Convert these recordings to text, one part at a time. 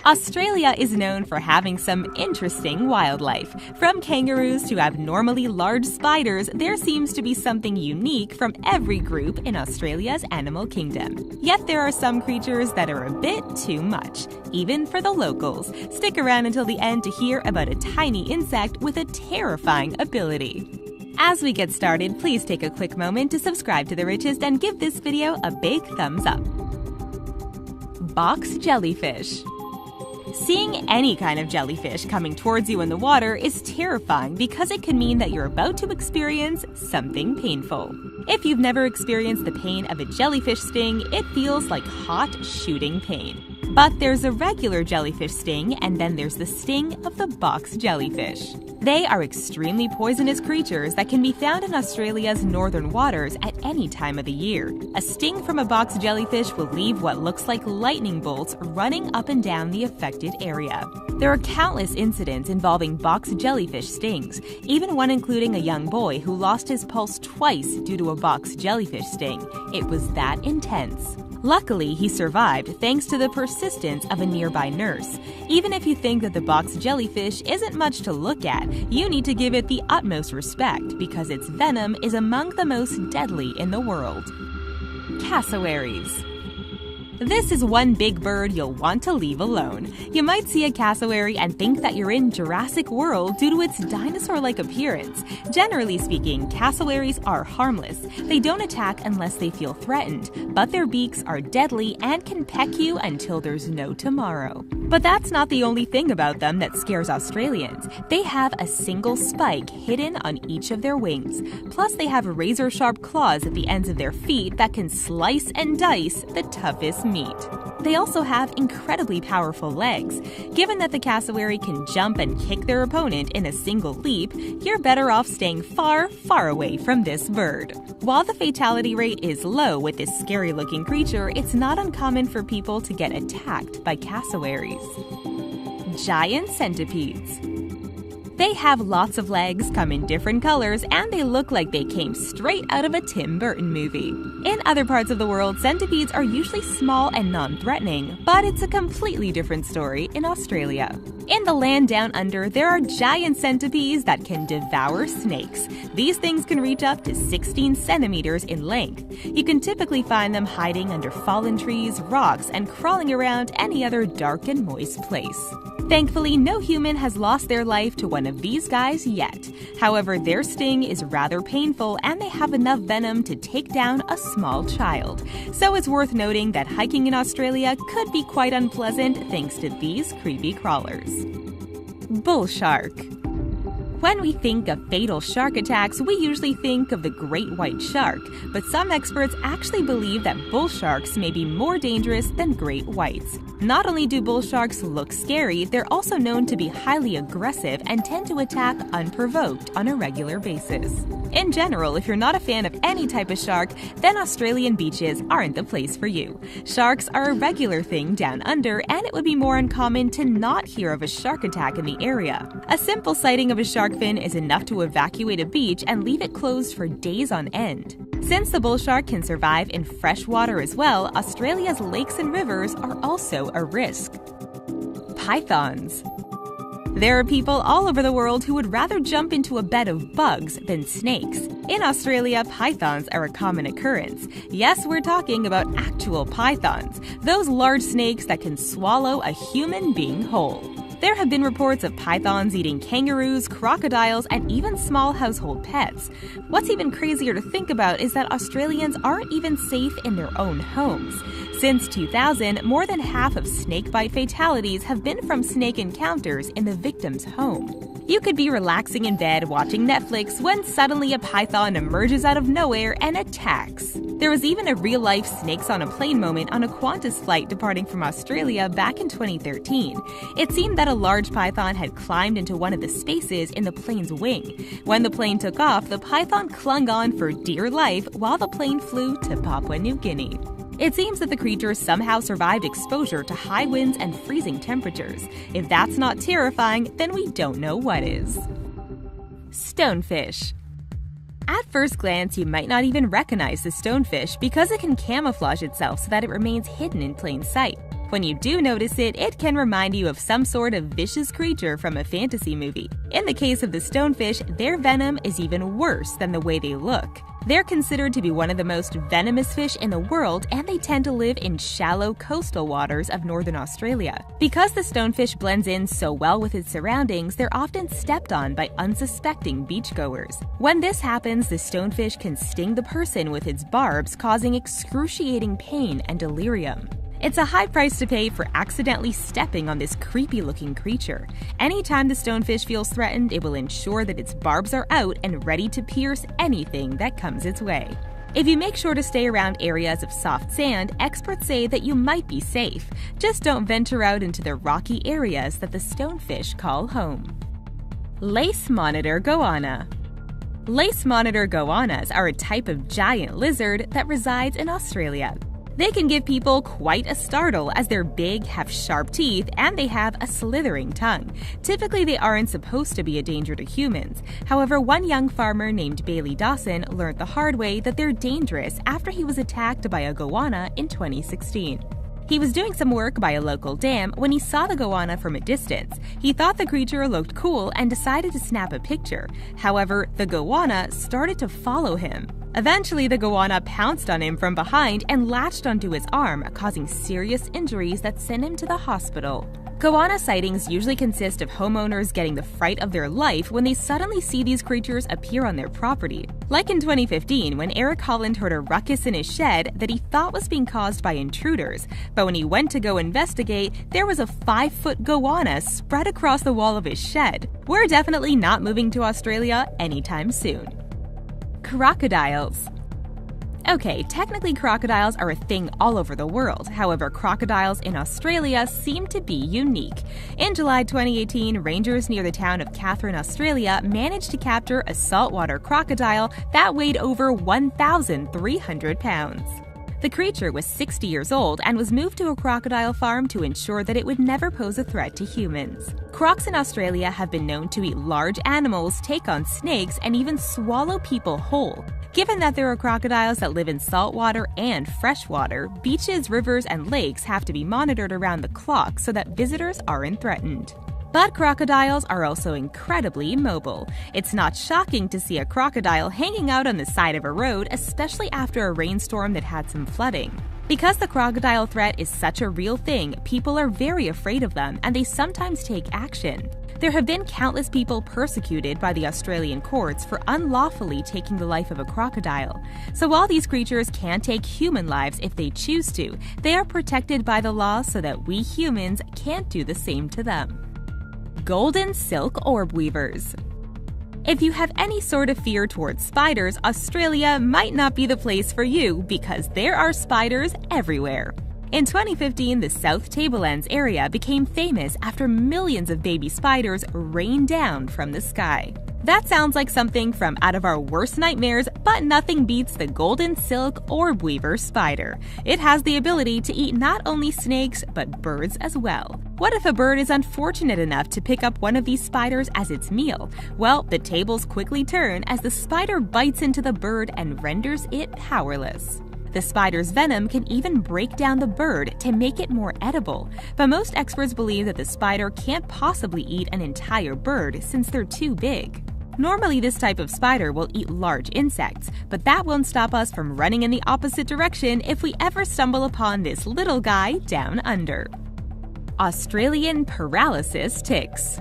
Australia is known for having some interesting wildlife. From kangaroos to abnormally large spiders, there seems to be something unique from every group in Australia's animal kingdom. Yet there are some creatures that are a bit too much, even for the locals. Stick around until the end to hear about a tiny insect with a terrifying ability. As we get started, please take a quick moment to subscribe to The Richest and give this video a big thumbs up. Box jellyfish. Seeing any kind of jellyfish coming towards you in the water is terrifying because it can mean that you're about to experience something painful. If you've never experienced the pain of a jellyfish sting, it feels like hot shooting pain. But there's a regular jellyfish sting, and then there's the sting of the box jellyfish. They are extremely poisonous creatures that can be found in Australia's northern waters at any time of the year. A sting from a box jellyfish will leave what looks like lightning bolts running up and down the affected area. There are countless incidents involving box jellyfish stings, even one including a young boy who lost his pulse twice due to a box jellyfish sting. It was that intense. Luckily, he survived thanks to the persistence of a nearby nurse. Even if you think that the box jellyfish isn't much to look at, you need to give it the utmost respect because its venom is among the most deadly in the world. Cassowaries. This is one big bird you'll want to leave alone. You might see a cassowary and think that you're in Jurassic World due to its dinosaur-like appearance. Generally speaking, cassowaries are harmless. They don't attack unless they feel threatened, but their beaks are deadly and can peck you until there's no tomorrow. But that's not the only thing about them that scares Australians. They have a single spike hidden on each of their wings. Plus, they have razor-sharp claws at the ends of their feet that can slice and dice the toughest meat. They also have incredibly powerful legs. Given that the cassowary can jump and kick their opponent in a single leap, you're better off staying far, far away from this bird. While the fatality rate is low with this scary-looking creature, it's not uncommon for people to get attacked by cassowaries. Giant centipedes. They have lots of legs, come in different colors, and they look like they came straight out of a Tim Burton movie. In other parts of the world, centipedes are usually small and non-threatening, but it's a completely different story in Australia. In the land down under, there are giant centipedes that can devour snakes. These things can reach up to 16 centimeters in length. You can typically find them hiding under fallen trees, rocks, and crawling around any other dark and moist place. Thankfully, no human has lost their life to one of these guys yet. However, their sting is rather painful and they have enough venom to take down a small child. So it's worth noting that hiking in Australia could be quite unpleasant thanks to these creepy crawlers. Bull shark. When we think of fatal shark attacks, we usually think of the great white shark, but some experts actually believe that bull sharks may be more dangerous than great whites. Not only do bull sharks look scary, they're also known to be highly aggressive and tend to attack unprovoked on a regular basis. In general, if you're not a fan of any type of shark, then Australian beaches aren't the place for you. Sharks are a regular thing down under, and it would be more uncommon to not hear of a shark attack in the area. A simple sighting of a shark fin is enough to evacuate a beach and leave it closed for days on end. Since the bull shark can survive in fresh water as well, Australia's lakes and rivers are also a risk. Pythons. There are people all over the world who would rather jump into a bed of bugs than snakes. In Australia, pythons are a common occurrence. Yes, we're talking about actual pythons, those large snakes that can swallow a human being whole. There have been reports of pythons eating kangaroos, crocodiles, and even small household pets. What's even crazier to think about is that Australians aren't even safe in their own homes. Since 2000, more than half of snakebite fatalities have been from snake encounters in the victim's home. You could be relaxing in bed watching Netflix when suddenly a python emerges out of nowhere and attacks. There was even a real-life snakes on a plane moment on a Qantas flight departing from Australia back in 2013. It seemed that a large python had climbed into one of the spaces in the plane's wing. When the plane took off, the python clung on for dear life while the plane flew to Papua New Guinea. It seems that the creature somehow survived exposure to high winds and freezing temperatures. If that's not terrifying, then we don't know what is. Stonefish. At first glance, you might not even recognize the stonefish because it can camouflage itself so that it remains hidden in plain sight. When you do notice it, it can remind you of some sort of vicious creature from a fantasy movie. In the case of the stonefish, their venom is even worse than the way they look. They're considered to be one of the most venomous fish in the world, and they tend to live in shallow coastal waters of northern Australia. Because the stonefish blends in so well with its surroundings, they're often stepped on by unsuspecting beachgoers. When this happens, the stonefish can sting the person with its barbs, causing excruciating pain and delirium. It's a high price to pay for accidentally stepping on this creepy-looking creature. Anytime the stonefish feels threatened, it will ensure that its barbs are out and ready to pierce anything that comes its way. If you make sure to stay around areas of soft sand, experts say that you might be safe. Just don't venture out into the rocky areas that the stonefish call home. Lace monitor goanna. Lace monitor goannas are a type of giant lizard that resides in Australia. They can give people quite a startle as they're big, have sharp teeth, and they have a slithering tongue. Typically, they aren't supposed to be a danger to humans. However, one young farmer named Bailey Dawson learned the hard way that they're dangerous after he was attacked by a goanna in 2016. He was doing some work by a local dam when he saw the goanna from a distance. He thought the creature looked cool and decided to snap a picture. However, the goanna started to follow him. Eventually, the goanna pounced on him from behind and latched onto his arm, causing serious injuries that sent him to the hospital. Goanna sightings usually consist of homeowners getting the fright of their life when they suddenly see these creatures appear on their property. Like in 2015, when Eric Holland heard a ruckus in his shed that he thought was being caused by intruders. But when he went to go investigate, there was a 5-foot goanna spread across the wall of his shed. We're definitely not moving to Australia anytime soon. Crocodiles. Okay, technically crocodiles are a thing all over the world. However, crocodiles in Australia seem to be unique. In July 2018, rangers near the town of Katherine, Australia, managed to capture a saltwater crocodile that weighed over 1,300 pounds. The creature was 60 years old and was moved to a crocodile farm to ensure that it would never pose a threat to humans. Crocs in Australia have been known to eat large animals, take on snakes, and even swallow people whole. Given that there are crocodiles that live in saltwater and freshwater, beaches, rivers, and lakes have to be monitored around the clock so that visitors aren't threatened. But crocodiles are also incredibly mobile. It's not shocking to see a crocodile hanging out on the side of a road, especially after a rainstorm that had some flooding. Because the crocodile threat is such a real thing, people are very afraid of them and they sometimes take action. There have been countless people persecuted by the Australian courts for unlawfully taking the life of a crocodile. So while these creatures can take human lives if they choose to, they are protected by the law so that we humans can't do the same to them. Golden silk orb weavers. If you have any sort of fear towards spiders, Australia might not be the place for you because there are spiders everywhere. In 2015, the South Tablelands area became famous after millions of baby spiders rained down from the sky. That sounds like something from out of our worst nightmares, but nothing beats the golden silk orb weaver spider. It has the ability to eat not only snakes, but birds as well. What if a bird is unfortunate enough to pick up one of these spiders as its meal? Well, the tables quickly turn as the spider bites into the bird and renders it powerless. The spider's venom can even break down the bird to make it more edible, but most experts believe that the spider can't possibly eat an entire bird since they're too big. Normally, this type of spider will eat large insects, but that won't stop us from running in the opposite direction if we ever stumble upon this little guy down under. Australian paralysis ticks.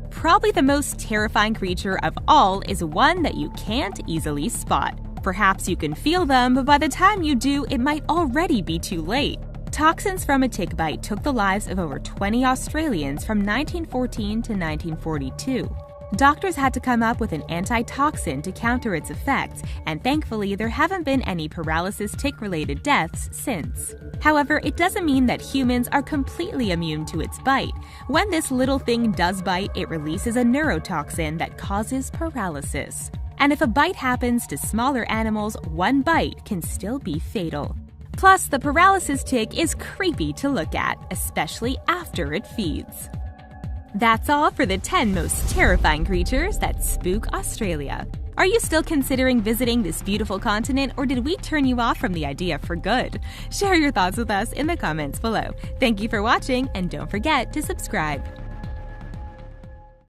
Probably the most terrifying creature of all is one that you can't easily spot. Perhaps you can feel them, but by the time you do, it might already be too late. Toxins from a tick bite took the lives of over 20 Australians from 1914 to 1942. Doctors had to come up with an antitoxin to counter its effects, and thankfully there haven't been any paralysis tick-related deaths since. However, it doesn't mean that humans are completely immune to its bite. When this little thing does bite, it releases a neurotoxin that causes paralysis. And if a bite happens to smaller animals, one bite can still be fatal. Plus, the paralysis tick is creepy to look at, especially after it feeds. That's all for the 10 most terrifying creatures that spook Australia. Are you still considering visiting this beautiful continent, or did we turn you off from the idea for good? Share your thoughts with us in the comments below. Thank you for watching, and don't forget to subscribe.